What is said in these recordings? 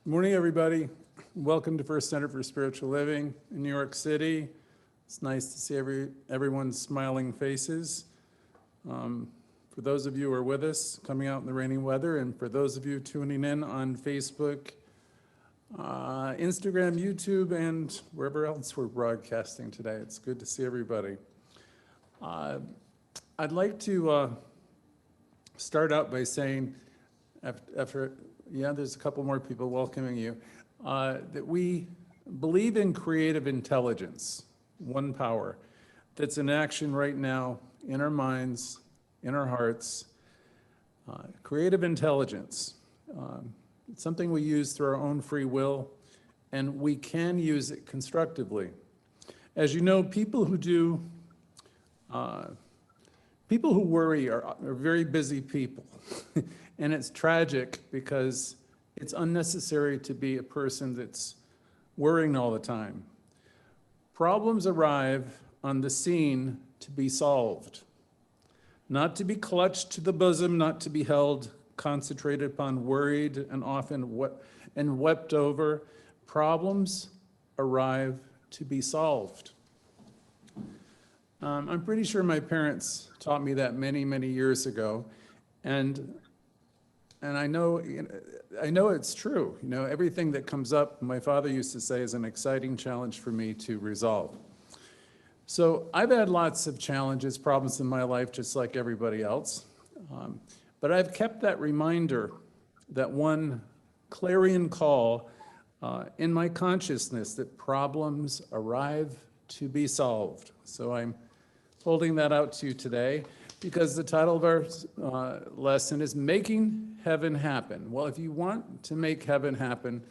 Good morning, everybody. Welcome to First Center for Spiritual Living in New York City. It's nice to see everyone's smiling faces. For those of you who are with us, coming out in the rainy weather, and for those of you tuning in on Facebook, Instagram, YouTube, and wherever else we're broadcasting today, it's good to see everybody. I'd like to start out by saying, there's a couple more people welcoming you, that we believe in creative intelligence, one power, that's in action right now in our minds, in our hearts. Creative intelligence, it's something we use through our own free will, and we can use it constructively. As you know, people who worry are very busy people. And it's tragic because it's unnecessary to be a person that's worrying all the time. Problems arrive on the scene to be solved, not to be clutched to the bosom, not to be held, concentrated upon, worried, and often wept over. Problems arrive to be solved. I'm pretty sure my parents taught me that many, many years ago, and I know it's true. You know, everything that comes up, my father used to say, is an exciting challenge for me to resolve. So I've had lots of challenges, problems in my life, just like everybody else. But I've kept that reminder, that one clarion call in my consciousness that problems arrive to be solved. So I'm holding that out to you today, because the title of our lesson is Making Heaven Happen. Well, if you want to make heaven happen,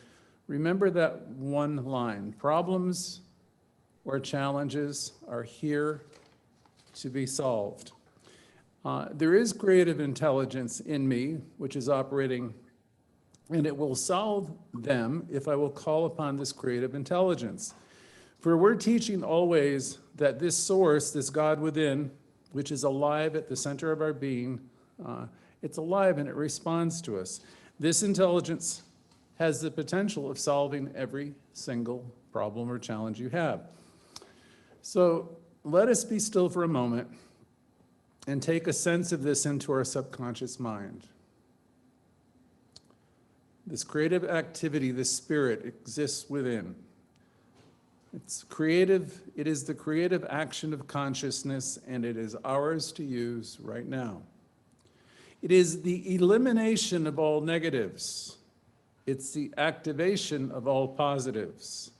remember that one line. Problems or challenges are here to be solved. There is creative intelligence in me, which is operating, and it will solve them if I will call upon this creative intelligence. For we're teaching always that this source, this God within, which is alive at the center of our being, it's alive and it responds to us. This intelligence has the potential of solving every single problem or challenge you have. So let us be still for a moment and take a sense of this into our subconscious mind. This creative activity, this spirit exists within. It's creative. It is the creative action of consciousness, and it is ours to use right now. It is the elimination of all negatives. It's the activation of all positives.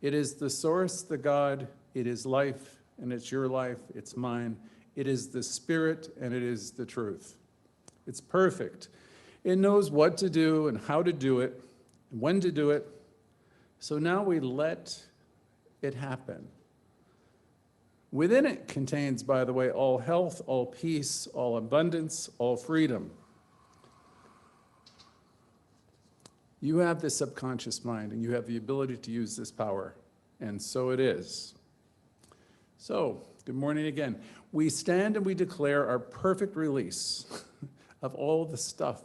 It is the source, the God. It is life, and it's your life. It's mine. It is the spirit, and it is the truth. It's perfect. It knows what to do and how to do it, and when to do it. So now we let it happen. Within it contains, by the way, all health, all peace, all abundance, all freedom. You have this subconscious mind, and you have the ability to use this power, and so it is. So, good morning again. We stand and we declare our perfect release of all the stuff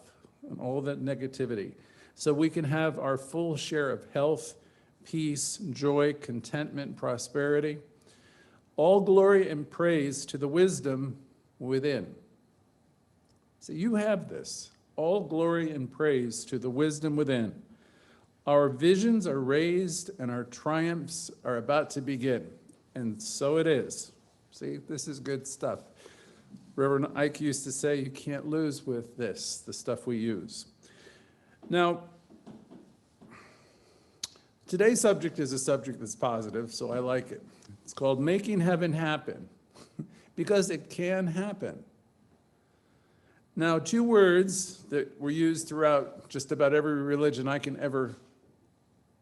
and all that negativity, so we can have our full share of health, peace, joy, contentment, prosperity. All glory and praise to the wisdom within. So you have this. All glory and praise to the wisdom within. Our visions are raised and our triumphs are about to begin. And so it is. See, this is good stuff. Reverend Ike used to say, you can't lose with this, the stuff we use. Now, today's subject is a subject that's positive, so I like it. It's called Making Heaven Happen, because it can happen. Now, two words that were used throughout just about every religion I can ever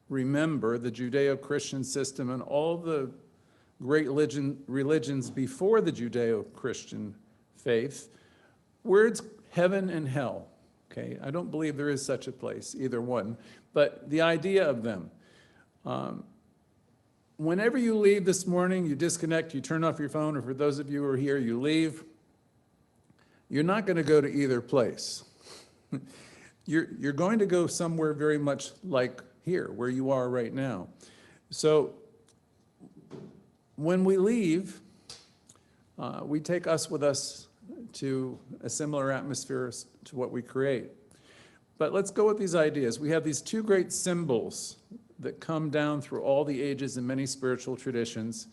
remember, the Judeo-Christian system and all the great religions before the Judeo-Christian faith, words heaven and hell. Okay, I don't believe there is such a place, either one, but the idea of them. Whenever you leave this morning, you disconnect, you turn off your phone, or for those of you who are here, you leave, you're not going to go to either place. you're going to go somewhere very much like here, where you are right now. So when we leave, we take us with us to a similar atmosphere to what we create. But let's go with these ideas. We have these two great symbols that come down through all the ages in many spiritual traditions.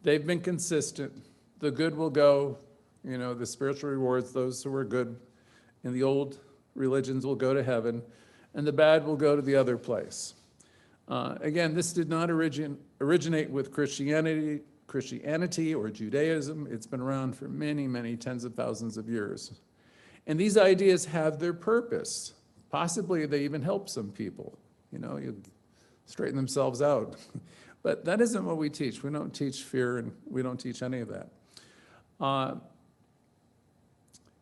They've been consistent. The good will go, the spiritual rewards, those who are good in the old religions will go to heaven, and the bad will go to the other place. Again, this did not originate with Christianity or Judaism. It's been around for many, many tens of thousands of years. And these ideas have their purpose. Possibly they even help some people, you straighten themselves out. But that isn't what we teach. We don't teach fear, and we don't teach any of that.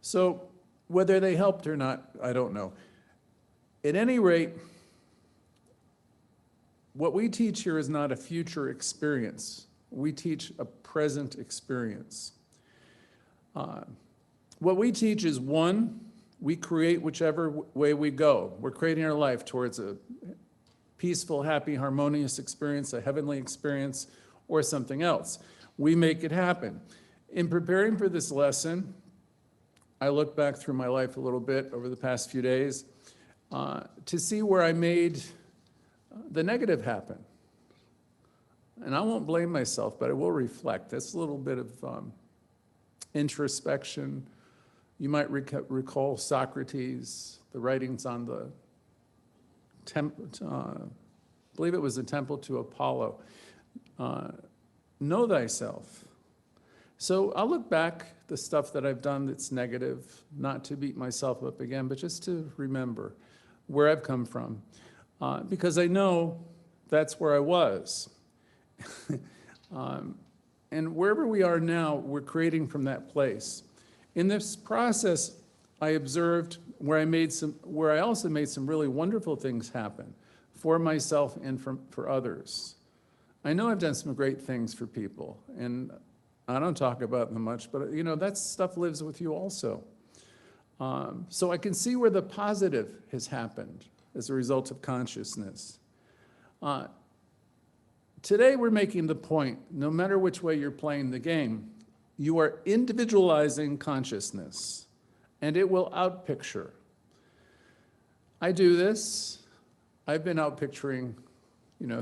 So whether they helped or not, I don't know. At any rate, what we teach here is not a future experience. We teach a present experience. What we teach is, one, we create whichever way we go. We're creating our life towards a peaceful, happy, harmonious experience, a heavenly experience, or something else. We make it happen. In preparing for this lesson, I looked back through my life a little bit over the past few days to see where I made the negative happen. And I won't blame myself, but I will reflect. That's a little bit of introspection. You might recall Socrates, the writings on the I believe it was the temple to Apollo. Know thyself. So I'll look back the stuff that I've done that's negative, not to beat myself up again, but just to remember where I've come from. Because I know that's where I was. And wherever we are now, we're creating from that place. In this process, I observed where I also made some really wonderful things happen for myself and for others. I know I've done some great things for people, and I don't talk about them much, but that stuff lives with you also. So I can see where the positive has happened as a result of consciousness. Today we're making the point, no matter which way you're playing the game, you are individualizing consciousness, and it will outpicture. I do this. I've been outpicturing,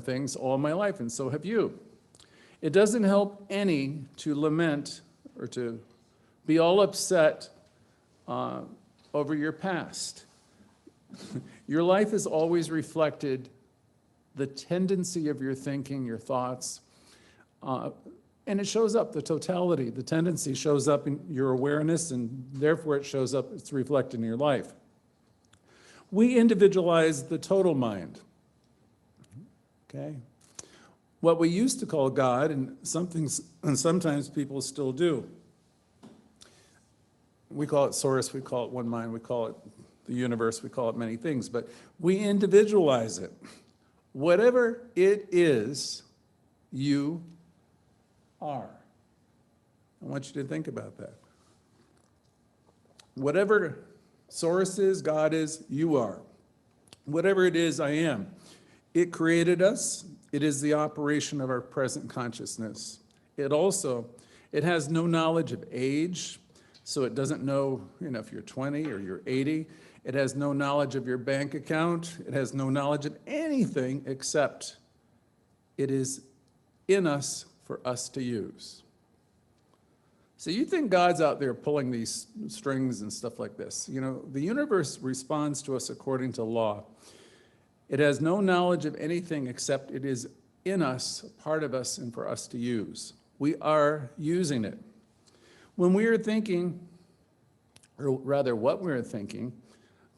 things all my life, and so have you. It doesn't help any to lament or to be all upset over your past. Your life has always reflected the tendency of your thinking, your thoughts, and it shows up, the totality, the tendency shows up in your awareness, and therefore it shows up, it's reflected in your life. We individualize the total mind, okay? What we used to call God, and sometimes people still do. We call it source, we call it one mind, we call it the universe, we call it many things, but we individualize it. Whatever it is, you are. I want you to think about that. Whatever source is, God is, you are. Whatever it is, I am. It created us. It is the operation of our present consciousness. It has no knowledge of age, so it doesn't know, if you're 20 or you're 80. It has no knowledge of your bank account. It has no knowledge of anything except it is in us for us to use. So you think God's out there pulling these strings and stuff like this. The universe responds to us according to law. It has no knowledge of anything except it is in us, a part of us, and for us to use. We are using it. When we are thinking, or rather what we are thinking,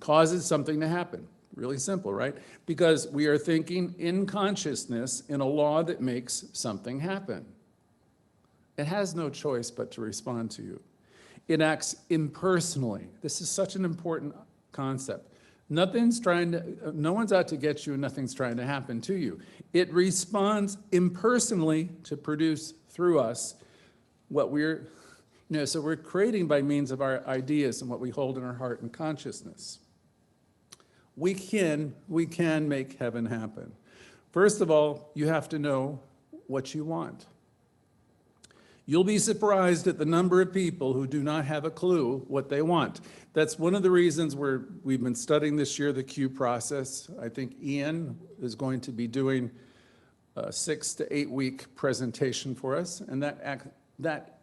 causes something to happen. Really simple, right? Because we are thinking in consciousness in a law that makes something happen. It has no choice but to respond to you. It acts impersonally. This is such an important concept. No one's out to get you, and nothing's trying to happen to you. It responds impersonally to produce through us what so we're creating by means of our ideas and what we hold in our heart and consciousness. we can make heaven happen. First of all, you have to know what you want. You'll be surprised at the number of people who do not have a clue what they want. That's one of the reasons we've been studying this year the Q process. I think Ian is going to be doing a 6 to 8 week presentation for us, and that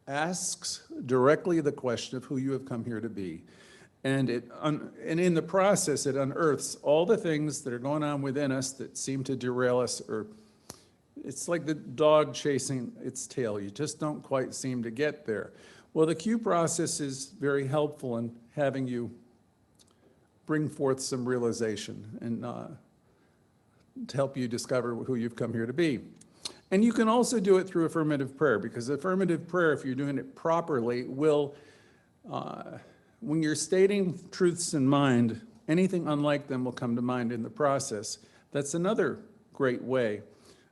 asks directly the question of who you have come here to be. And in the process, it unearths all the things that are going on within us that seem to derail us, or it's like the dog chasing its tail. You just don't quite seem to get there. Well, the Q process is very helpful in having you bring forth some realization and to help you discover who you've come here to be. And you can also do it through affirmative prayer, because affirmative prayer, if you're doing it properly, will, when you're stating truths in mind, anything unlike them will come to mind in the process. That's another great way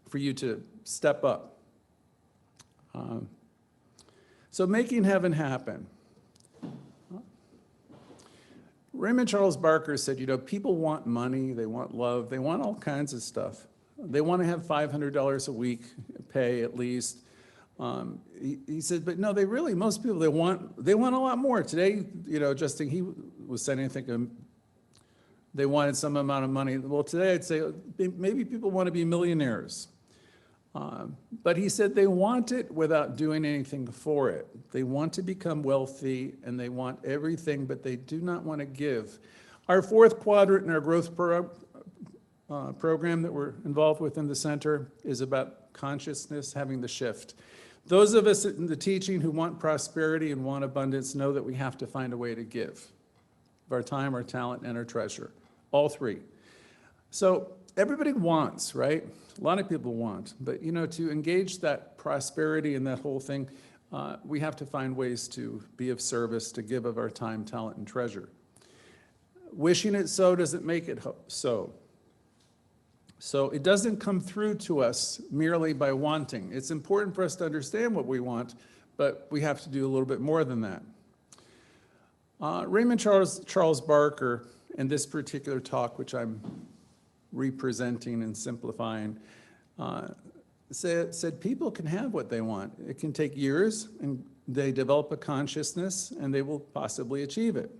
for you to step up. So making heaven happen. Raymond Charles Barker said, people want money, they want love, they want all kinds of stuff. They want to have $500 a week pay at least. He said, but no, most people, they want a lot more. Today, Justin, he was saying, I think they wanted some amount of money. Well, today I'd say maybe people want to be millionaires. But he said they want it without doing anything for it. They want to become wealthy and they want everything, but they do not want to give. Our fourth quadrant in our growth program that we're involved with in the center is about consciousness, having the shift. Those of us in the teaching who want prosperity and want abundance know that we have to find a way to give of our time, our talent, and our treasure, all three. So everybody wants, right? A lot of people want, but to engage that prosperity and that whole thing, we have to find ways to be of service, to give of our time, talent, and treasure. Wishing it so doesn't make it so. So it doesn't come through to us merely by wanting. It's important for us to understand what we want, but we have to do a little bit more than that. Raymond Charles Barker, in this particular talk, which I'm representing and simplifying, said people can have what they want. It can take years, and they develop a consciousness, and they will possibly achieve it.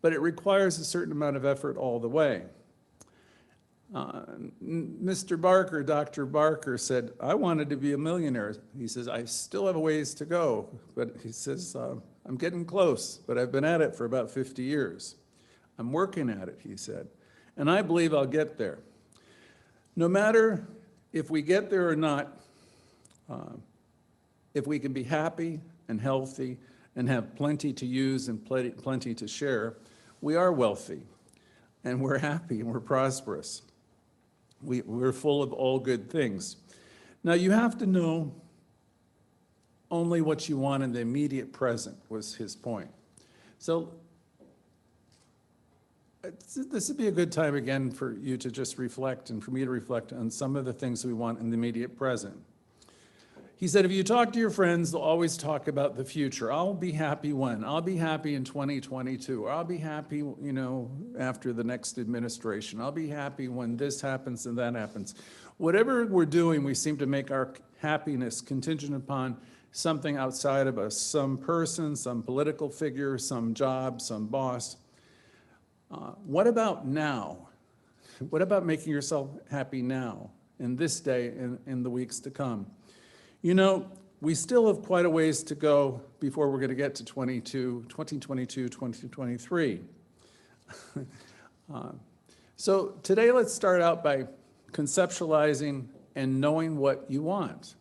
But it requires a certain amount of effort all the way. Mr. Barker, Dr. Barker said, I wanted to be a millionaire. He says, I still have a ways to go, but he says, I'm getting close, but I've been at it for about 50 years. I'm working at it, he said, and I believe I'll get there. No matter if we get there or not, if we can be happy and healthy and have plenty to use and plenty to share, we are wealthy and we're happy and we're prosperous. We're full of all good things. Now you have to know only what you want in the immediate present, was his point. So this would be a good time again for you to just reflect and for me to reflect on some of the things we want in the immediate present. He said, if you talk to your friends, they'll always talk about the future. I'll be happy when? I'll be happy in 2022. Or I'll be happy, after the next administration. I'll be happy when this happens and that happens. Whatever we're doing, we seem to make our happiness contingent upon something outside of us, some person, some political figure, some job, some boss. What about now? What about making yourself happy now, in this day, in the weeks to come? We still have quite a ways to go before we're going to get to 2022, 2023. So today, let's start out by conceptualizing and knowing what you want.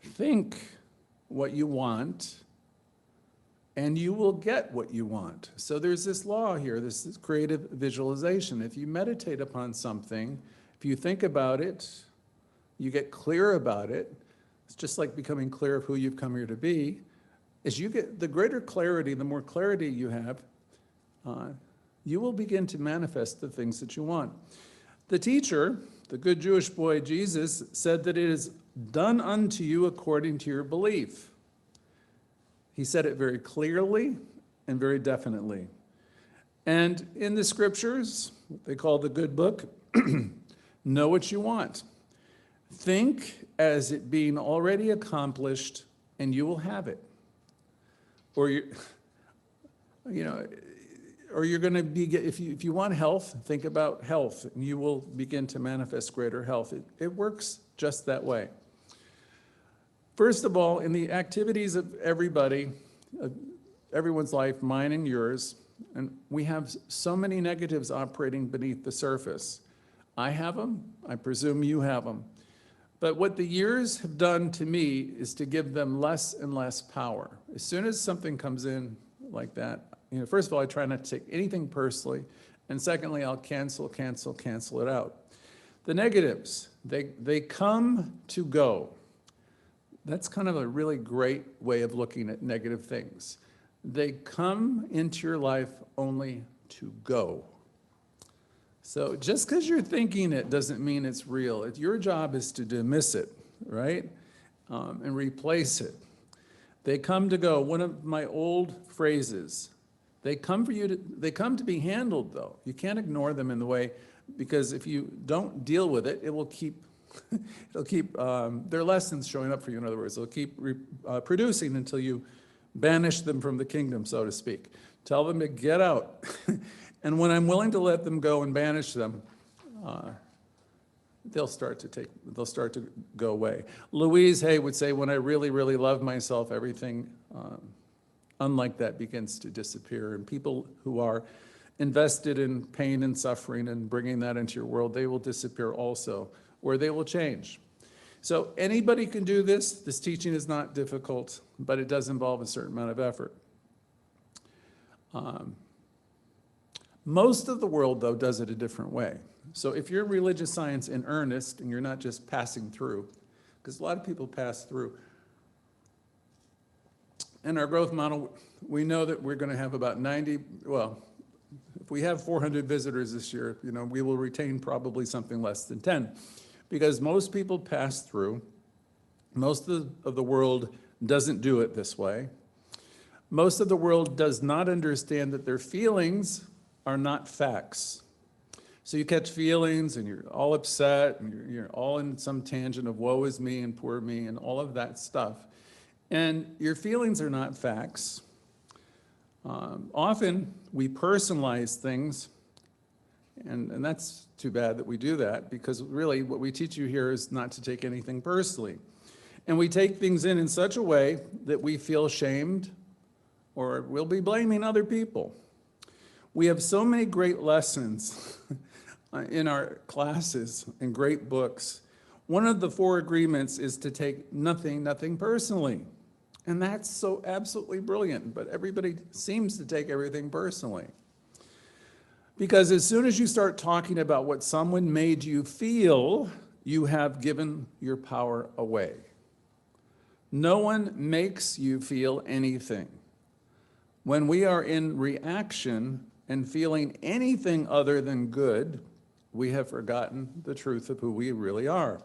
Think what you want, and you will get what you want. So there's this law here, this is creative visualization. If you meditate upon something, if you think about it, you get clear about it. It's just like becoming clear of who you've come here to be. As you get the greater clarity, the more clarity you have, you will begin to manifest the things that you want. The teacher, the good Jewish boy Jesus, said that it is done unto you according to your belief. He said it very clearly and very definitely. And in the scriptures, what they call the good book, know what you want. Think as it being already accomplished, and you will have it. Or or you're going to be, if you want health, think about health, and you will begin to manifest greater health. It works just that way. First of all, in the activities of everyone's life, mine and yours, and we have so many negatives operating beneath the surface. I have them, I presume you have them. But what the years have done to me is to give them less and less power. As soon as something comes in like that, first of all, I try not to take anything personally, and secondly, I'll cancel it out. The negatives, they come to go. That's kind of a really great way of looking at negative things. They come into your life only to go. So just because you're thinking it doesn't mean it's real. Your job is to dismiss it, right? And replace it. They come to go. One of my old phrases, they come to be handled, though. You can't ignore them in the way, because if you don't deal with it, it will keep, their lessons showing up for you, in other words. They'll keep producing until you banish them from the kingdom, so to speak. Tell them to get out. And when I'm willing to let them go and banish them, they'll start to go away. Louise Hay would say, when I really, really love myself, everything unlike that begins to disappear. And people who are invested in pain and suffering and bringing that into your world, they will disappear also, or they will change. So anybody can do this. This teaching is not difficult, but it does involve a certain amount of effort. Most of the world, though, does it a different way. So if you're in religious science in earnest, and you're not just passing through, because a lot of people pass through. In our growth model, we know that we're going to have about 90, well, if we have 400 visitors this year, we will retain probably something less than 10. Because most people pass through. Most of the world doesn't do it this way. Most of the world does not understand that their feelings are not facts. So you catch feelings and you're all upset and you're all in some tangent of woe is me and poor me and all of that stuff. And your feelings are not facts. Often we personalize things, and that's too bad that we do that, because really what we teach you here is not to take anything personally. And we take things in such a way that we feel shamed or we'll be blaming other people. We have so many great lessons in our classes and great books. One of the 4 agreements is to take nothing personally. And that's so absolutely brilliant, but everybody seems to take everything personally. Because as soon as you start talking about what someone made you feel, you have given your power away. No one makes you feel anything. When we are in reaction and feeling anything other than good, we have forgotten the truth of who we really are.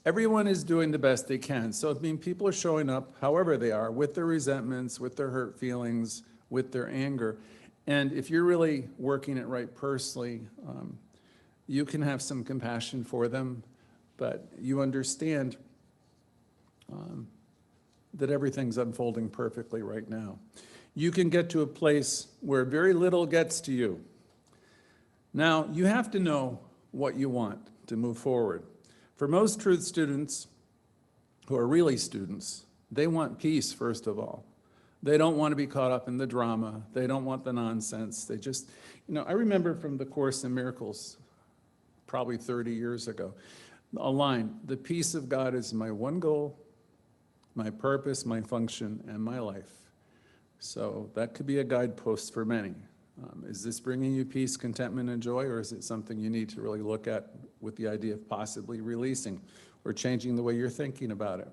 Everyone is doing the best they can. So, people are showing up however they are, with their resentments, with their hurt feelings, with their anger. And if you're really working it right personally, you can have some compassion for them, but you understand that everything's unfolding perfectly right now. You can get to a place where very little gets to you. Now, you have to know what you want to move forward. For most truth students, who are really students, they want peace, first of all. They don't want to be caught up in the drama. They don't want the nonsense. They just, I remember from the Course in Miracles, probably 30 years ago, a line, the peace of God is my one goal, my purpose, my function, and my life. So that could be a guidepost for many. Is this bringing you peace, contentment, and joy, or is it something you need to really look at with the idea of possibly releasing or changing the way you're thinking about it?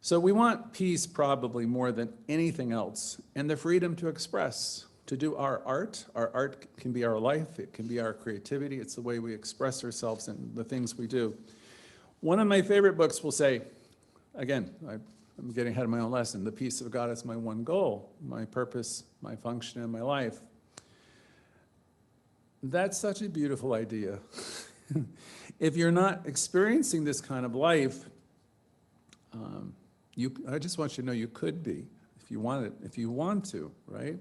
So we want peace probably more than anything else, and the freedom to express, to do our art. Our art can be our life, it can be our creativity, it's the way we express ourselves and the things we do. One of my favorite books will say, again, I'm getting ahead of my own lesson, the peace of God is my one goal, my purpose, my function, and my life. That's such a beautiful idea. If you're not experiencing this kind of life, I just want you to know you could be if you want it, if you want to, right?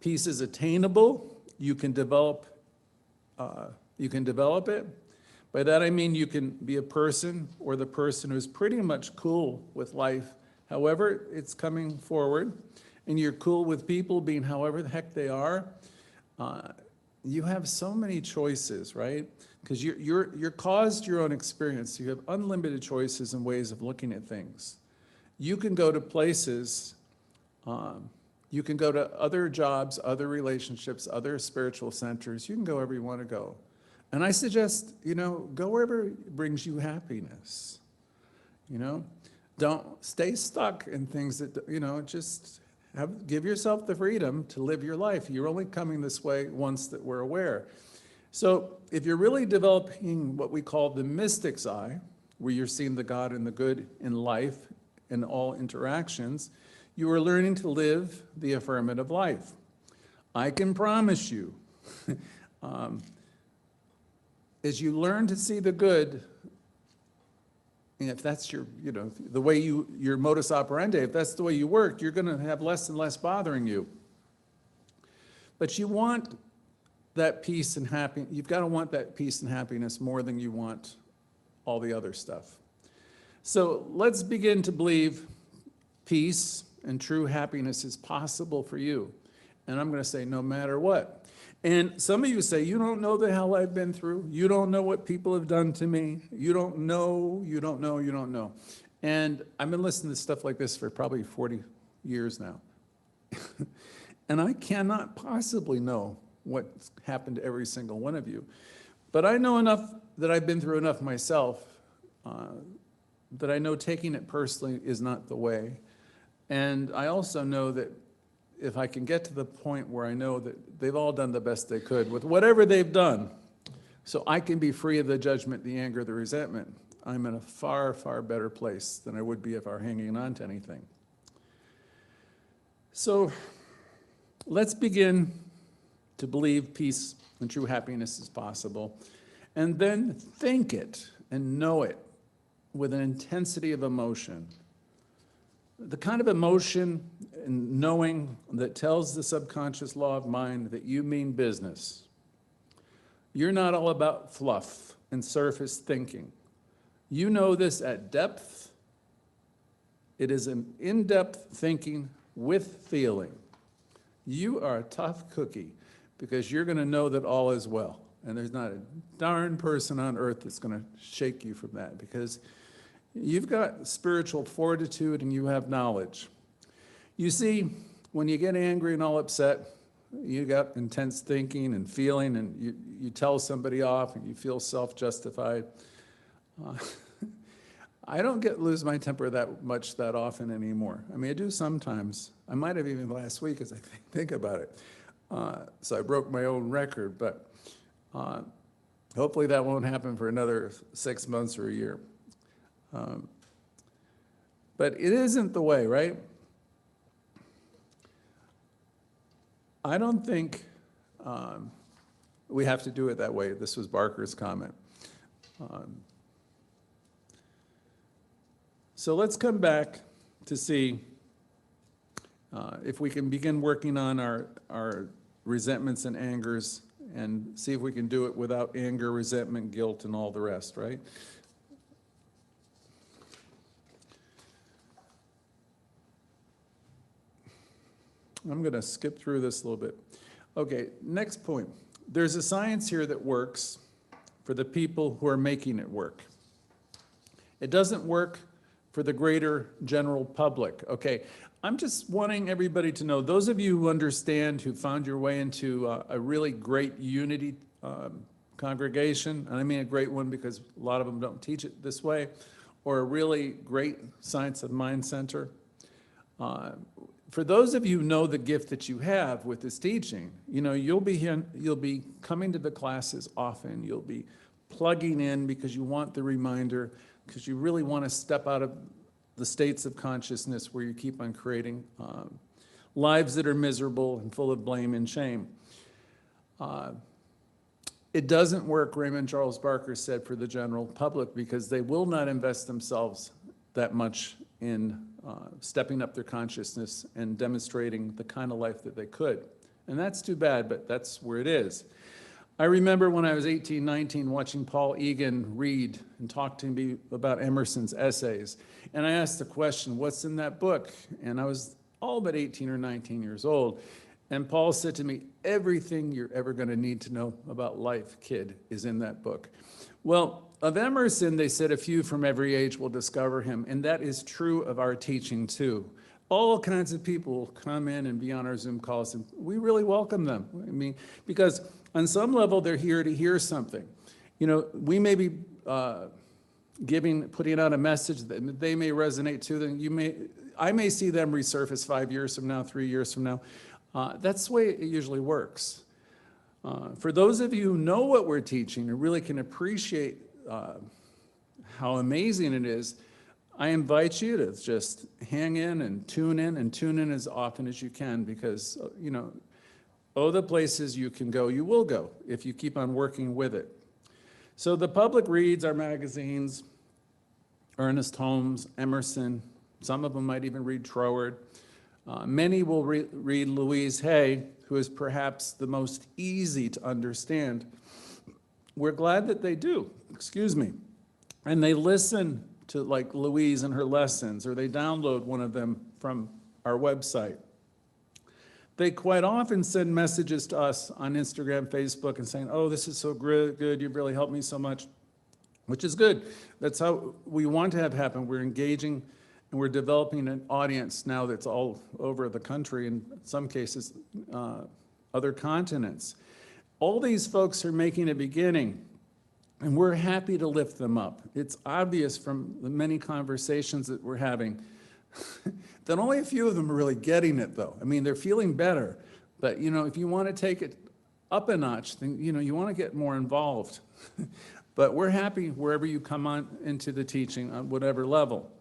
Peace is attainable. You can develop it. By that I mean you can be a person or the person who's pretty much cool with life, however it's coming forward, and you're cool with people being however the heck they are. You have so many choices, right? Because you're caused your own experience. You have unlimited choices and ways of looking at things. You can go to places, you can go to other jobs, other relationships, other spiritual centers. You can go wherever you want to go. And I suggest, go wherever brings you happiness. Don't stay stuck in things that, just give yourself the freedom to live your life. You're only coming this way once that we're aware. So if you're really developing what we call the mystic's eye, where you're seeing the God and the good in life in all interactions, you are learning to live the affirmative life. I can promise you, as you learn to see the good, and if that's your, the way your modus operandi, if that's the way you work, you're going to have less and less bothering you. But you want that peace and happiness. You've got to want that peace and happiness more than you want all the other stuff. So let's begin to believe peace and true happiness is possible for you. And I'm going to say no matter what. And some of you say, you don't know the hell I've been through. You don't know what people have done to me. You don't know, you don't know, you don't know. And I've been listening to stuff like this for probably 40 years now. And I cannot possibly know what's happened to every single one of you. But I know enough that I've been through enough myself that I know taking it personally is not the way. And I also know that if I can get to the point where I know that they've all done the best they could with whatever they've done, so I can be free of the judgment, the anger, the resentment, I'm in a far, far better place than I would be if I were hanging on to anything. So let's begin to believe peace and true happiness is possible, and then think it and know it with an intensity of emotion. The kind of emotion and knowing that tells the subconscious law of mind that you mean business. You're not all about fluff and surface thinking. You know this at depth. It is an in-depth thinking with feeling. You are a tough cookie because you're going to know that all is well. And there's not a darn person on earth that's going to shake you from that, because you've got spiritual fortitude and you have knowledge. You see, when you get angry and all upset, you got intense thinking and feeling, and you tell somebody off and you feel self-justified. I don't lose my temper that often anymore. I mean, I do sometimes. I might have even last week as I think about it. So I broke my own record, but hopefully that won't happen for another 6 months or a year. But it isn't the way, right? I don't think we have to do it that way. This was Barker's comment. So let's come back to see if we can begin working on our resentments and angers, and see if we can do it without anger, resentment, guilt, and all the rest, right? I'm going to skip through this a little bit. Okay, next point. There's a science here that works for the people who are making it work. It doesn't work for the greater general public. Okay, I'm just wanting everybody to know, those of you who understand, who found your way into a really great unity congregation, and I mean a great one because a lot of them don't teach it this way, or a really great Science of Mind center. For those of you who know the gift that you have with this teaching, you'll be coming to the classes often. You'll be plugging in because you want the reminder, because you really want to step out of the states of consciousness where you keep on creating lives that are miserable and full of blame and shame. It doesn't work, Raymond Charles Barker said, for the general public because they will not invest themselves that much in stepping up their consciousness and demonstrating the kind of life that they could. And that's too bad, but that's where it is. I remember when I was 18, 19, watching Paul Egan read and talk to me about Emerson's essays. And I asked the question, what's in that book? And I was all but 18 or 19 years old. And Paul said to me, everything you're ever going to need to know about life, kid, is in that book. Well, of Emerson, they said a few from every age will discover him, and that is true of our teaching too. All kinds of people come in and be on our Zoom calls, and we really welcome them. I mean, because on some level, they're here to hear something. You know, we may be putting out a message that they may resonate to them. I may see them resurface 5 years from now, 3 years from now. That's the way it usually works. For those of you who know what we're teaching and really can appreciate how amazing it is, I invite you to just hang in, tune in as often as you can, because, you know, the places you can go, you will go if you keep on working with it. So the public reads our magazines, Ernest Holmes, Emerson, some of them might even read Troward. Many will read Louise Hay, who is perhaps the most easy to understand. We're glad that they do, excuse me. And they listen to like Louise and her lessons, or they download one of them from our website. They quite often send messages to us on Instagram, Facebook, and saying, oh, this is so good, you've really helped me so much, which is good. That's how we want to have happen. We're engaging and we're developing an audience now that's all over the country, in some cases, other continents. All these folks are making a beginning, and we're happy to lift them up. It's obvious from the many conversations that we're having that only a few of them are really getting it, though. I mean, they're feeling better, but you know, if you want to take it up a notch, then you know, you want to get more involved. But we're happy wherever you come on into the teaching on whatever level.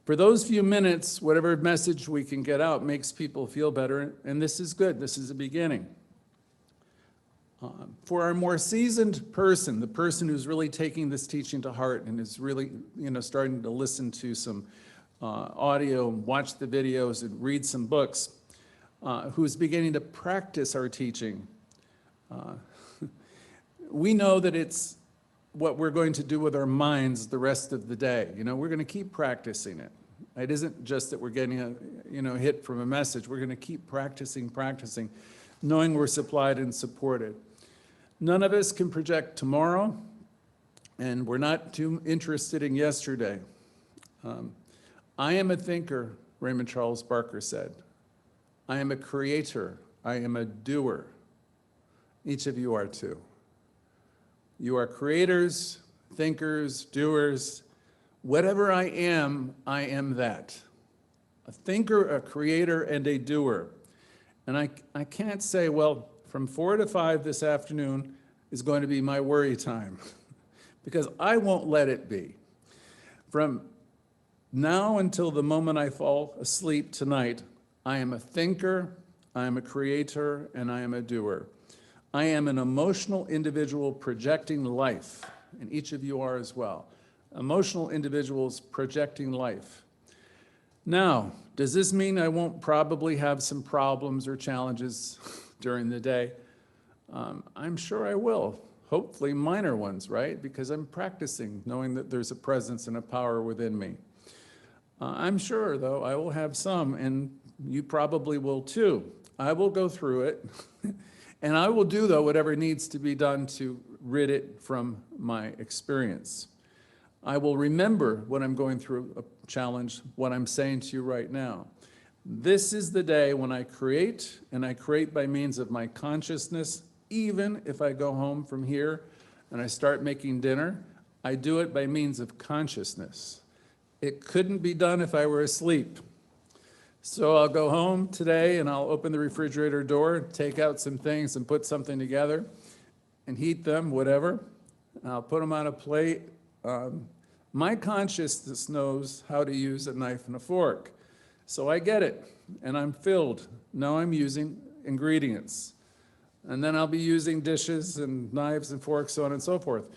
For those few minutes, whatever message we can get out makes people feel better, and this is good. This is a beginning. For our more seasoned person, the person who's really taking this teaching to heart and is really, you know, starting to listen to some audio, watch the videos, and read some books, who's beginning to practice our teaching, we know that it's what we're going to do with our minds the rest of the day. You know, we're going to keep practicing it. It isn't just that we're getting a, you know, hit from a message. We're going to keep practicing, knowing we're supplied and supported. None of us can project tomorrow, and we're not too interested in yesterday. I am a thinker, Raymond Charles Barker said. I am a creator. I am a doer. Each of you are too. You are creators, thinkers, doers. Whatever I am that. A thinker, a creator, and a doer. And I can't say, well, from 4 to 5 this afternoon is going to be my worry time, because I won't let it be. From now until the moment I fall asleep tonight, I am a thinker, I am a creator, and I am a doer. I am an emotional individual projecting life, and each of you are as well. Emotional individuals projecting life. Now, does this mean I won't probably have some problems or challenges during the day? I'm sure I will. Hopefully minor ones, right? Because I'm practicing, knowing that there's a presence and a power within me. I'm sure, though, I will have some, and you probably will too. I will go through it. And I will do, though, whatever needs to be done to rid it from my experience. I will remember when I'm going through a challenge, what I'm saying to you right now. This is the day when I create, and I create by means of my consciousness. Even if I go home from here and I start making dinner, I do it by means of consciousness. It couldn't be done if I were asleep. So I'll go home today and I'll open the refrigerator door, take out some things and put something together and heat them, whatever. And I'll put them on a plate. My consciousness knows how to use a knife and a fork. So I get it and I'm filled. Now I'm using ingredients. And then I'll be using dishes and knives and forks, so on and so forth.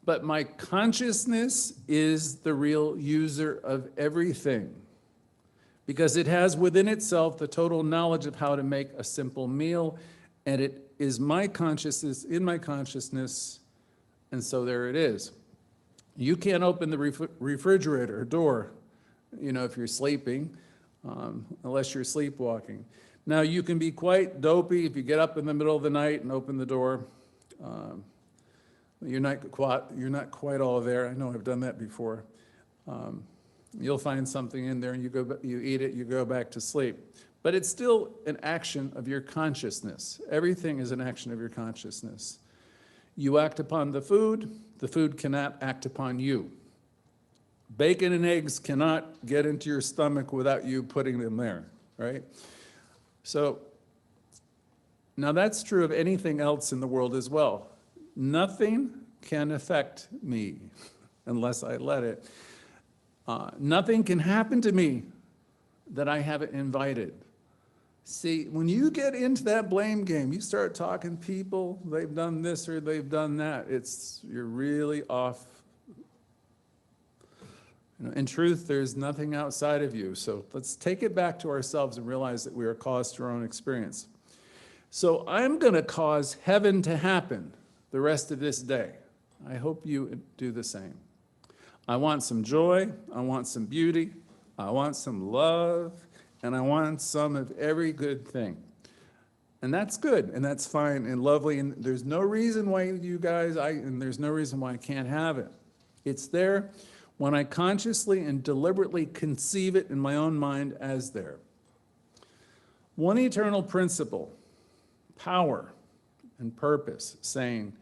But my consciousness is the real user of everything, because it has within itself the total knowledge of how to make a simple meal, and it is my consciousness in my consciousness, and so there it is. You can't open the refrigerator door, if you're sleeping, unless you're sleepwalking. Now, you can be quite dopey if you get up in the middle of the night and open the door. You're not quite all there. I know I've done that before. You'll find something in there and you eat it, you go back to sleep. But it's still an action of your consciousness. Everything is an action of your consciousness. You act upon the food cannot act upon you. Bacon and eggs cannot get into your stomach without you putting them there, right? So now that's true of anything else in the world as well. Nothing can affect me unless I let it. Nothing can happen to me that I haven't invited. See, when you get into that blame game, you start talking people, they've done this or they've done that, you're really off. In truth, there's nothing outside of you. So let's take it back to ourselves and realize that we are cause to our own experience. So I'm going to cause heaven to happen the rest of this day. I hope you do the same. I want some joy, I want some beauty, I want some love, and I want some of every good thing. And that's good, and that's fine and lovely, and there's no reason why you guys, and there's no reason why I can't have it. It's there when I consciously and deliberately conceive it in my own mind as there. One eternal principle, power and purpose, saying,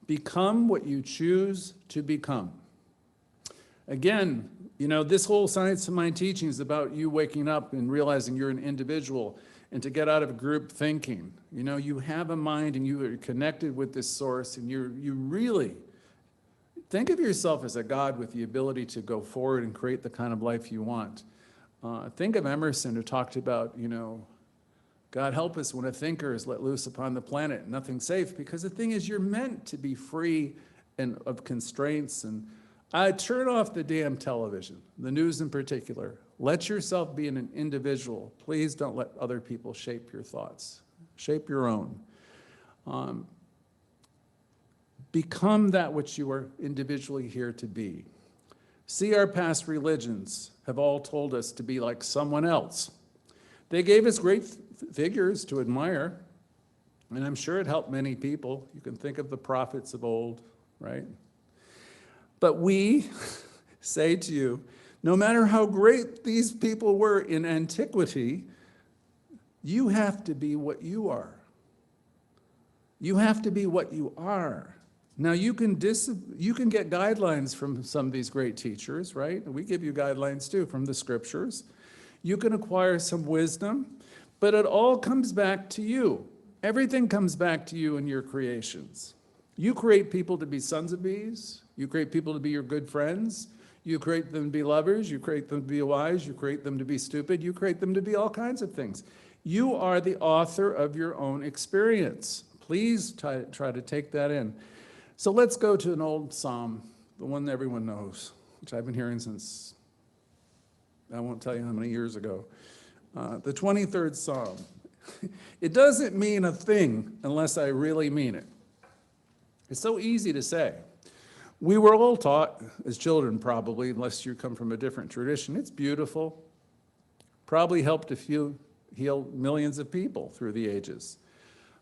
become what you choose to become. Again, this whole Science of Mind teaching is about you waking up and realizing you're an individual and to get out of group thinking. You have a mind and you are connected with this source, and you really think of yourself as a God with the ability to go forward and create the kind of life you want. Think of Emerson, who talked about, God help us when a thinker is let loose upon the planet, nothing safe, because the thing is, you're meant to be free and of constraints. And turn off the damn television, the news in particular. Let yourself be an individual. Please don't let other people shape your thoughts. Shape your own. Become that which you are individually here to be. See, our past religions have all told us to be like someone else. They gave us great figures to admire, and I'm sure it helped many people. You can think of the prophets of old, right? But we say to you, no matter how great these people were in antiquity, you have to be what you are. You have to be what you are. Now, you can get guidelines from some of these great teachers, right? We give you guidelines too from the scriptures. You can acquire some wisdom, but it all comes back to you. Everything comes back to you in your creations. You create people to be sons of bees. You create people to be your good friends. You create them to be lovers. You create them to be wise. You create them to be stupid. You create them to be all kinds of things. You are the author of your own experience. Please try to take that in. So let's go to an old psalm, the one that everyone knows, which I've been hearing since, I won't tell you how many years ago. The 23rd Psalm. It doesn't mean a thing unless I really mean it. It's so easy to say. We were all taught, as children probably, unless you come from a different tradition, it's beautiful. Probably helped heal millions of people through the ages.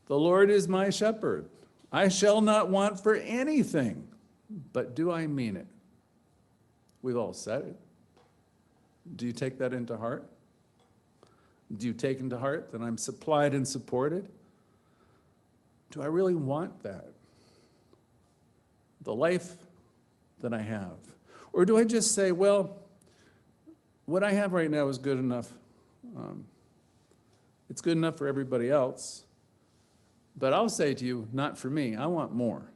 The Lord is my shepherd. I shall not want for anything. But do I mean it? We've all said it. Do you take that into heart? Do you take into heart that I'm supplied and supported? Do I really want that? The life that I have? Or do I just say, well, what I have right now is good enough. It's good enough for everybody else. But I'll say to you, not for me. I want more.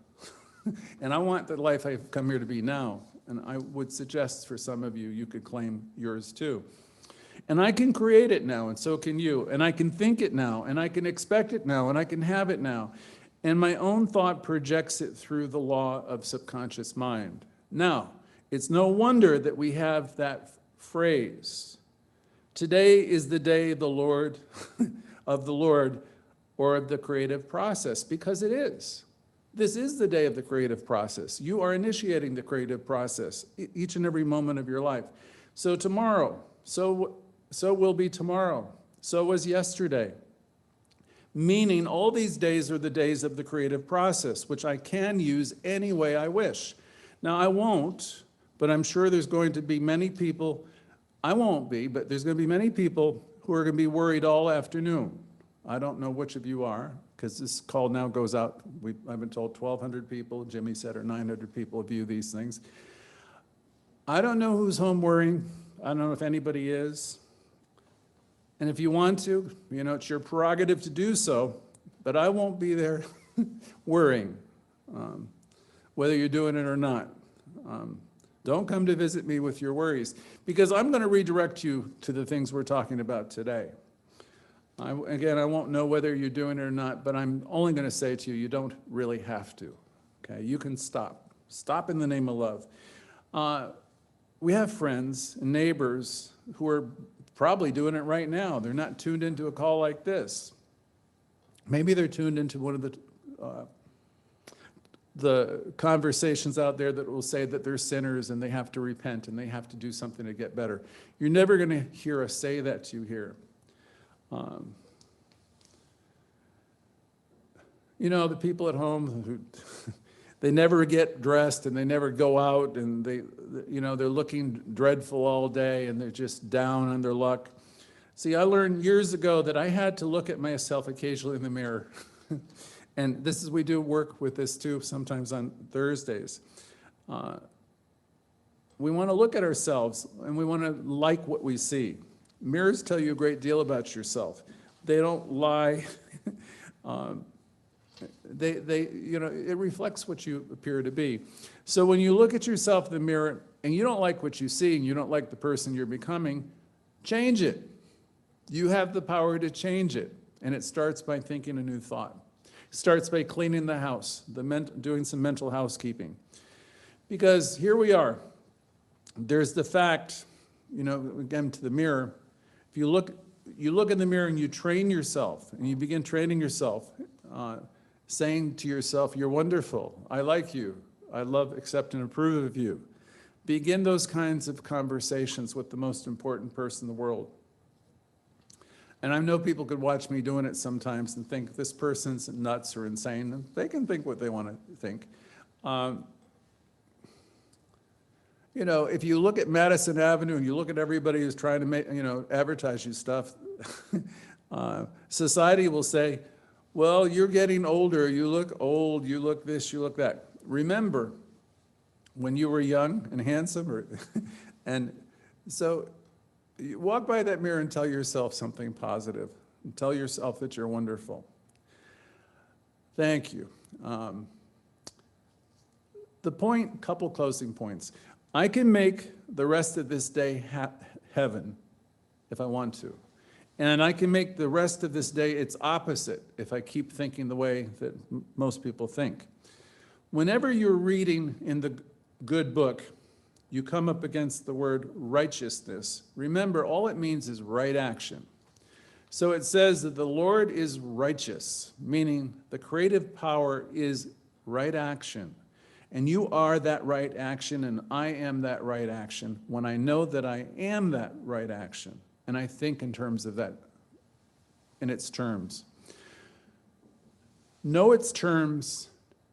And I want the life I've come here to be now. And I would suggest for some of you, you could claim yours too. And I can create it now, and so can you. And I can think it now, and I can expect it now, and I can have it now. And my own thought projects it through the law of subconscious mind. Now, it's no wonder that we have that phrase, today is the day the Lord of the Lord, or of the creative process, because it is. This is the day of the creative process. You are initiating the creative process each and every moment of your life. So tomorrow, so will be tomorrow. So was yesterday. Meaning all these days are the days of the creative process, which I can use any way I wish. Now I won't, but I'm sure there's going to be many people, I won't be, but there's going to be many people who are going to be worried all afternoon. I don't know which of you are, because this call now goes out. I've been told 1,200 people, Jimmy said, or 900 people view these things. I don't know who's home worrying. I don't know if anybody is. And if you want to, it's your prerogative to do so, but I won't be there worrying, whether you're doing it or not. Don't come to visit me with your worries, because I'm going to redirect you to the things we're talking about today. Again, I won't know whether you're doing it or not, but I'm only going to say to you, you don't really have to. Okay, you can stop. Stop in the name of love. We have friends and neighbors who are probably doing it right now. They're not tuned into a call like this. Maybe they're tuned into one of the conversations out there that will say that they're sinners and they have to repent and they have to do something to get better. You're never going to hear us say that to you here. The people at home who they never get dressed and they never go out, and they're looking dreadful all day and they're just down on their luck. See, I learned years ago that I had to look at myself occasionally in the mirror. And we do work with this too, sometimes on Thursdays. We want to look at ourselves and we want to like what we see. Mirrors tell you a great deal about yourself. They don't lie. It reflects what you appear to be. So when you look at yourself in the mirror and you don't like what you see and you don't like the person you're becoming, change it. You have the power to change it. And it starts by thinking a new thought. It starts by cleaning the house, doing some mental housekeeping. Because here we are. There's the fact, again, to the mirror. If you look in the mirror and you train yourself, and you begin training yourself, saying to yourself, you're wonderful, I like you, I love, accept, and approve of you. Begin those kinds of conversations with the most important person in the world. And I know people could watch me doing it sometimes and think this person's nuts or insane. They can think what they want to think. If you look at Madison Avenue and you look at everybody who's trying to make, advertise you stuff, society will say, well, you're getting older, you look old, you look this, you look that. Remember when you were young and handsome, and so you walk by that mirror and tell yourself something positive. And tell yourself that you're wonderful. Thank you. Couple closing points. I can make the rest of this day heaven if I want to. And I can make the rest of this day its opposite if I keep thinking the way that most people think. Whenever you're reading in the good book, you come up against the word righteousness. Remember, all it means is right action. So it says that the Lord is righteous, meaning the creative power is right action. And you are that right action, and I am that right action when I know that I am that right action. And I think in terms of that, in its terms. Know its terms.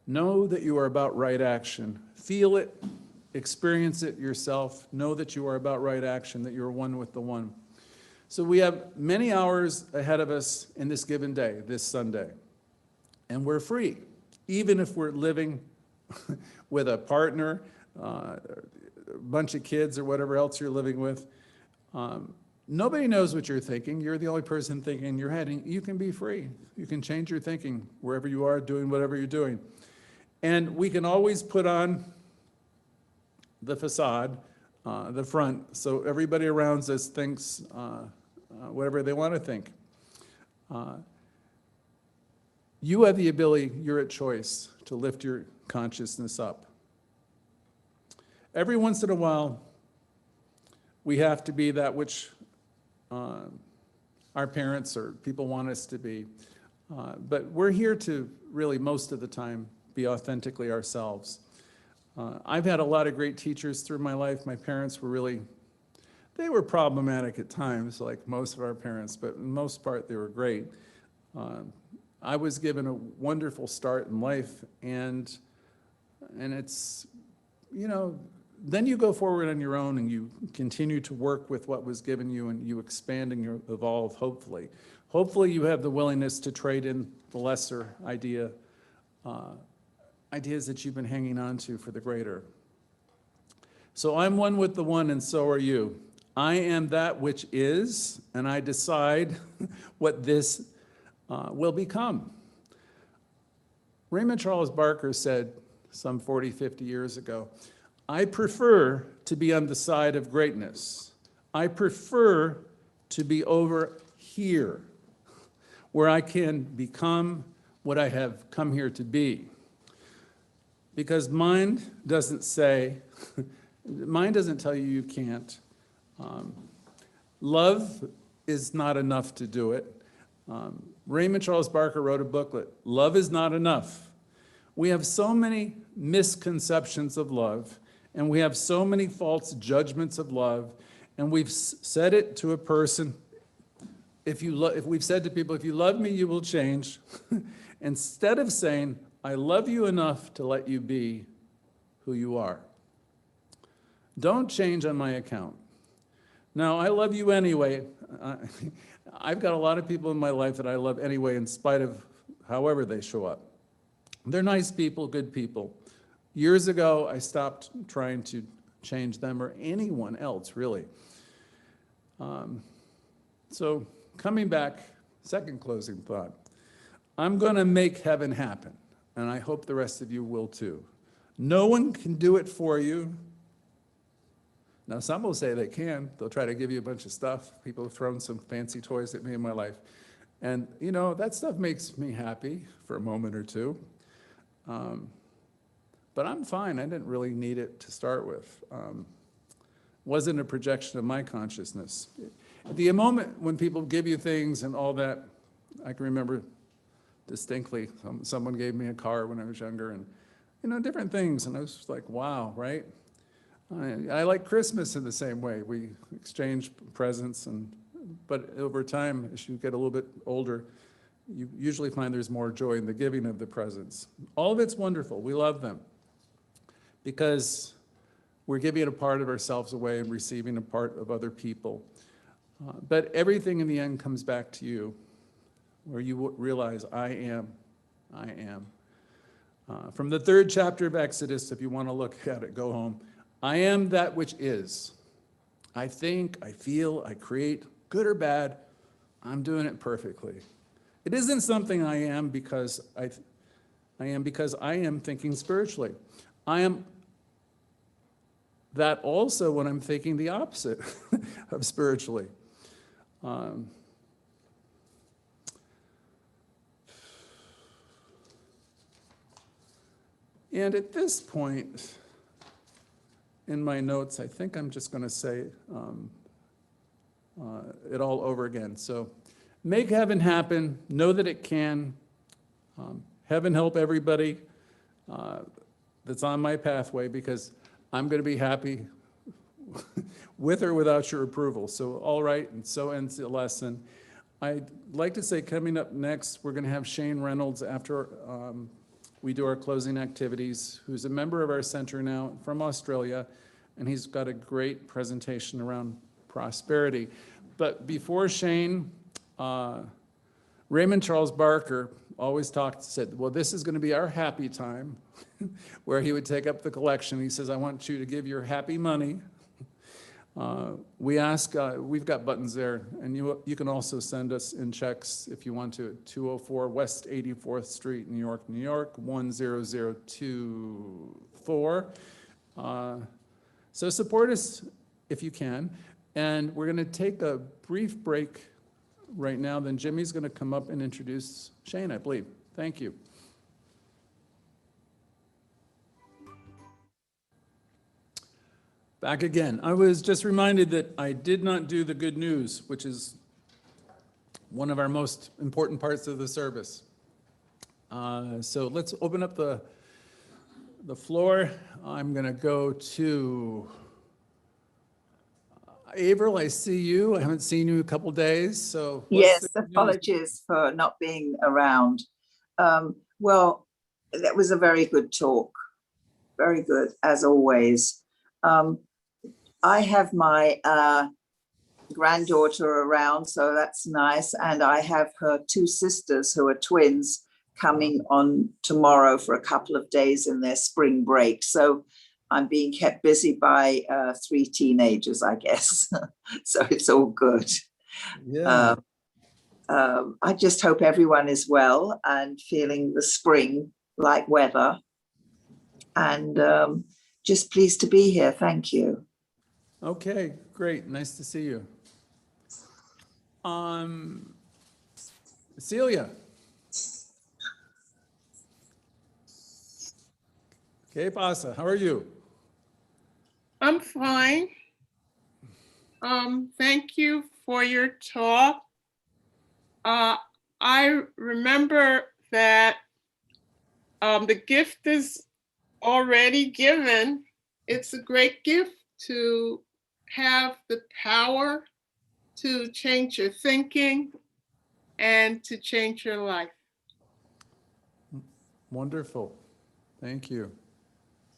Know that you are about right action. Feel it. Experience it yourself. Know that you are about right action, that you're one with the one. So we have many hours ahead of us in this given day, this Sunday. And we're free, even if we're living with a partner, a bunch of kids or whatever else you're living with. Nobody knows what you're thinking. You're the only person thinking in your head. And you can be free. You can change your thinking wherever you are, doing whatever you're doing. And we can always put on the facade the front, so everybody around us thinks whatever they want to think. You have the ability, you're at choice, to lift your consciousness up. Every once in a while, we have to be that which our parents or people want us to be. But we're here to really, most of the time, be authentically ourselves. I've had a lot of great teachers through my life. My parents were really, they were problematic at times, like most of our parents, but in most part, they were great. I was given a wonderful start in life, and it's, you know, then you go forward on your own and you continue to work with what was given you, and you expand and you evolve, hopefully. Hopefully you have the willingness to trade in the lesser ideas that you've been hanging on to for the greater. So I'm one with the one, and so are you. I am that which is, and I decide what this will become. Raymond Charles Barker said some 40, 50 years ago, I prefer to be on the side of greatness. I prefer to be over here, where I can become what I have come here to be. Because mind doesn't say, mind doesn't tell you you can't. Love is not enough to do it. Raymond Charles Barker wrote a booklet, Love is Not Enough. We have so many misconceptions of love, and we have so many false judgments of love, and we've said it to a person, if we've said to people, if you love me, you will change, instead of saying, I love you enough to let you be who you are. Don't change on my account. Now, I love you anyway. I've got a lot of people in my life that I love anyway, in spite of however they show up. They're nice people, good people. Years ago, I stopped trying to change them or anyone else, really. So coming back, second closing thought. I'm going to make heaven happen, and I hope the rest of you will too. No one can do it for you. Now, some will say they can. They'll try to give you a bunch of stuff. People have thrown some fancy toys at me in my life. And, you know, that stuff makes me happy for a moment or two. But I'm fine. I didn't really need it to start with. Wasn't a projection of my consciousness. At the moment when people give you things and all that, I can remember distinctly, someone gave me a car when I was younger, and, you know, different things. And I was just like, wow, right? I like Christmas in the same way. We exchange presents, but over time, as you get a little bit older, you usually find there's more joy in the giving of the presents. All of it's wonderful. We love them because we're giving a part of ourselves away and receiving a part of other people. But everything in the end comes back to you, where you realize, I am. From the 3rd chapter of Exodus, if you want to look at it, go home. I am that which is. I think, I feel, I create, good or bad, I'm doing it perfectly. It isn't something I am because I am thinking spiritually. I am that also when I'm thinking the opposite of spiritually. And at this point, in my notes, I think I'm just going to say it all over again. So make heaven happen. Know that it can. Heaven help everybody that's on my pathway, because I'm going to be happy with or without your approval. So all right, and so ends the lesson. I'd like to say coming up next, we're going to have Shane Reynolds after we do our closing activities, who's a member of our center now from Australia, and he's got a great presentation around prosperity. But before Shane, Raymond Charles Barker always said, well, this is going to be our happy time, where he would take up the collection. He says, I want you to give your happy money. We ask, we've got buttons there, and you can also send us in checks if you want to, at 204 West 84th Street, New York, 10024. So support us if you can. And we're going to take a brief break right now. Then Jimmy's going to come up and introduce Shane, I believe. Thank you. Back again. I was just reminded that I did not do the good news, which is one of our most important parts of the service. So let's open up the floor. I'm going to go to Avril. I see you. I haven't seen you in a couple days. So yes, apologies for not being around. Well, that was a very good talk. Very good, as always. I have my granddaughter around, so that's nice. And I have her two sisters who are twins coming on tomorrow for a couple of days in their spring break. So I'm being kept busy by three teenagers, I guess. So it's all good. Yeah. I just hope everyone is well and feeling the spring-like weather. And just pleased to be here. Thank you. Okay, great. Nice to see you. Celia. Okay, pasa. How are you? I'm fine. Thank you for your talk. I remember that the gift is already given. It's a great gift to have the power to change your thinking and to change your life. Wonderful. Thank you.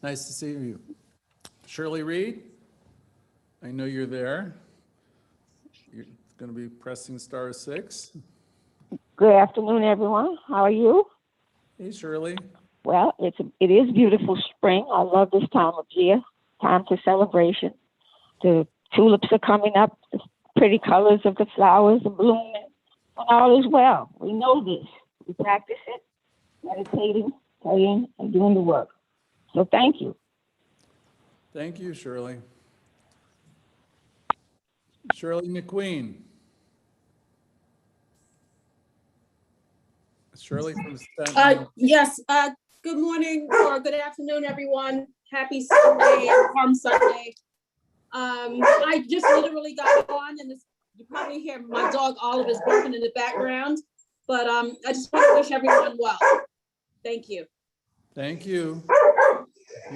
Nice to see you. Shirley Reed, I know you're there. You're going to be pressing *6. Good afternoon, everyone. How are you? Hey, Shirley. Well, it is beautiful spring. I love this time of year, time for celebration. The tulips are coming up, the pretty colors of the flowers are blooming, and all is well. We know this. We practice it, meditating, praying, and doing the work. So thank you. Thank you, Shirley. Shirley McQueen. Shirley from Staten Island. Yes, good morning or good afternoon, everyone. Happy Sunday and Palm Sunday. I just literally got on, and you probably hear my dog Olive is barking in the background, but I just want to wish everyone well. Thank you. Thank you.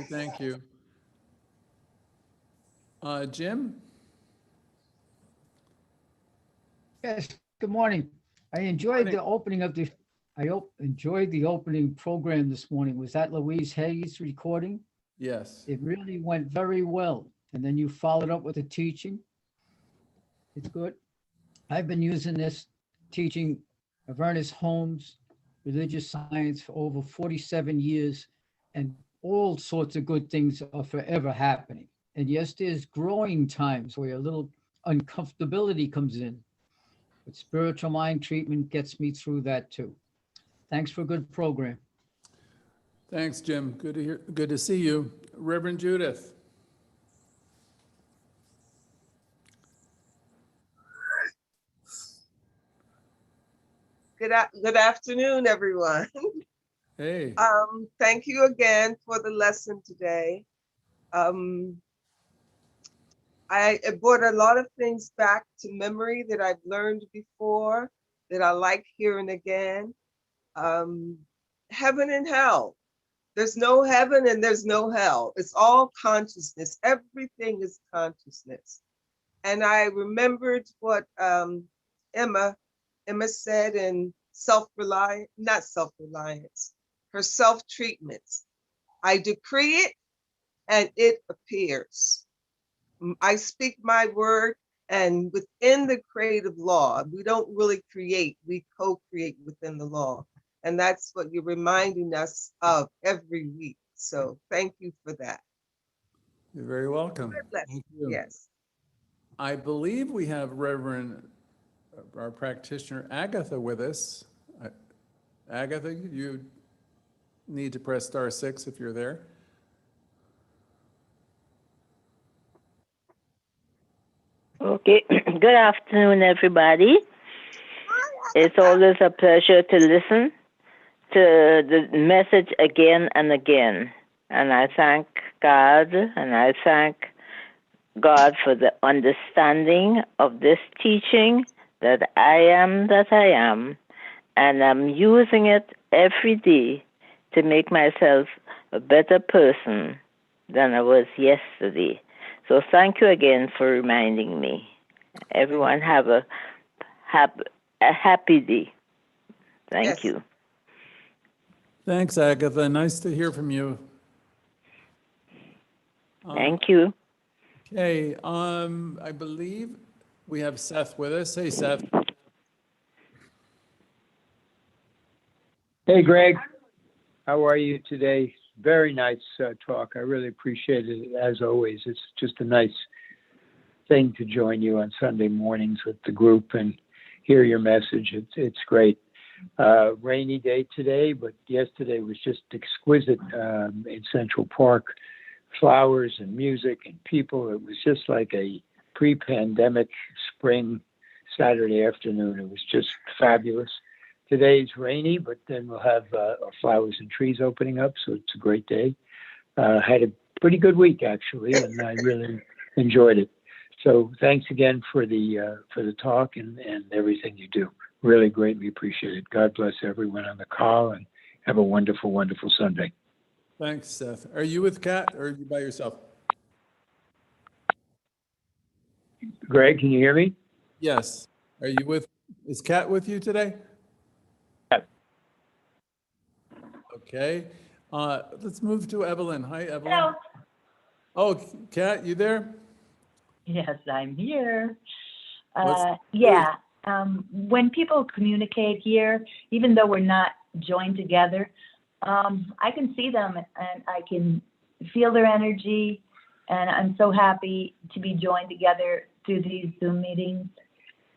Thank you. Jim? Yes, good morning. I enjoyed the opening of the, enjoyed the opening program this morning. Was that Louise Hayes' recording? Yes. It really went very well. And then you followed up with the teaching. It's good. I've been using this teaching of Ernest Holmes, religious science, for over 47 years, and all sorts of good things are forever happening. And yes, there's growing times where a little uncomfortability comes in, but spiritual mind treatment gets me through that too. Thanks for a good program. Thanks, Jim. Good to hear. Good to see you. Reverend Judith. Good afternoon, everyone. Hey. Thank you again for the lesson today. It brought a lot of things back to memory that I've learned before that I like hearing again. Heaven and hell. There's no heaven and there's no hell. It's all consciousness. Everything is consciousness. And I remembered what Emma said in her self-treatments. I decree it and it appears. I speak my word, and within the creative law, we don't really create, we co-create within the law. And that's what you're reminding us of every week. So thank you for that. You're very welcome. Thank you. Yes. I believe we have Reverend, our practitioner, Agatha, with us. Agatha, you need to press *6 if you're there. Okay. Good afternoon, everybody. It's always a pleasure to listen to the message again and again. And I thank God and I thank God for the understanding of this teaching that I am that I am. And I'm using it every day to make myself a better person than I was yesterday. So thank you again for reminding me. Everyone have a happy day. Thank Yes. you. Thanks, Agatha. Nice to hear from you. Thank you. Okay, I believe we have Seth with us. Hey, Seth. Hey, Greg. How are you today? Very nice talk. I really appreciate it, as always. It's just a nice thing to join you on Sunday mornings with the group and hear your message. It's great. Rainy day today, but yesterday was just exquisite in Central Park. Flowers and music and people. It was just like a pre-pandemic spring Saturday afternoon. It was just fabulous. Today's rainy, but then we'll have our flowers and trees opening up, so it's a great day. Had a pretty good week, actually, and I really enjoyed it. So thanks again for the talk and everything you do. Really greatly appreciate it. God bless everyone on the call, and have a wonderful, wonderful Sunday. Thanks, Seth. Are you with Kat or are you by yourself? Greg, can you hear me? Yes. Is Kat with you today? Yeah. Okay. Let's move to Evelyn. Hi, Evelyn. Hello. Oh, Kat, you there? Yes, I'm here. What's- Yeah, when people communicate here, even though we're not joined together, I can see them and I can feel their energy, and I'm so happy to be joined together through these Zoom meetings.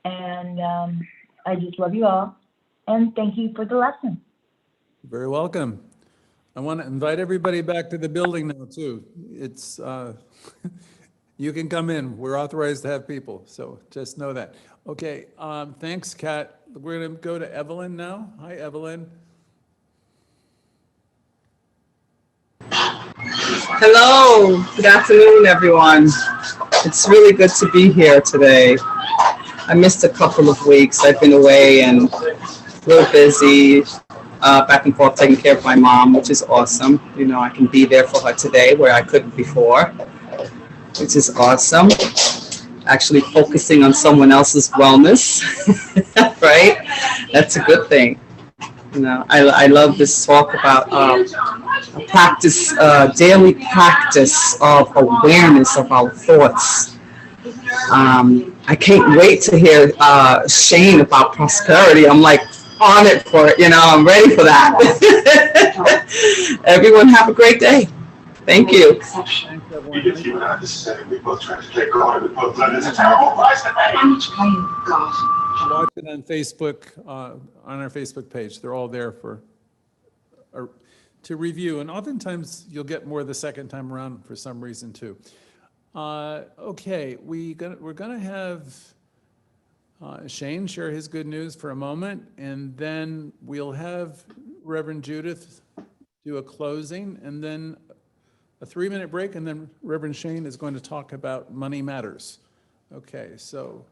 And I just love you all, and thank you for the lesson. Very welcome. I want to invite everybody back to the building now, too. It's, you can come in. We're authorized to have people, so just know that. Okay, thanks, Kat. We're going to go to Evelyn now. Hi, Evelyn. Hello, good afternoon, everyone. It's really good to be here today. I missed a couple of weeks. I've been away and a little busy, back and forth taking care of my mom, which is awesome. You know, I can be there for her today where I couldn't before, which is awesome. Actually focusing on someone else's wellness, right? That's a good thing. You know, I love this talk about practice, daily practice of awareness of our thoughts. I can't wait to hear Shane about prosperity. I'm like on it for it, you know, I'm ready for that. Everyone have a great day. Thank you. Thanks, Evelyn. Even if you and I decided we both tried to play God and we both learned it's a terrible price to pay. I'm playing God. Watch it on Facebook, on our Facebook page. They're all there to review. And oftentimes you'll get more the second time around for some reason too. Okay, we're gonna have Shane share his good news for a moment, and then we'll have Reverend Judith do a closing, and then a 3-minute break, and then Reverend Shane is going to talk about money matters. Okay, so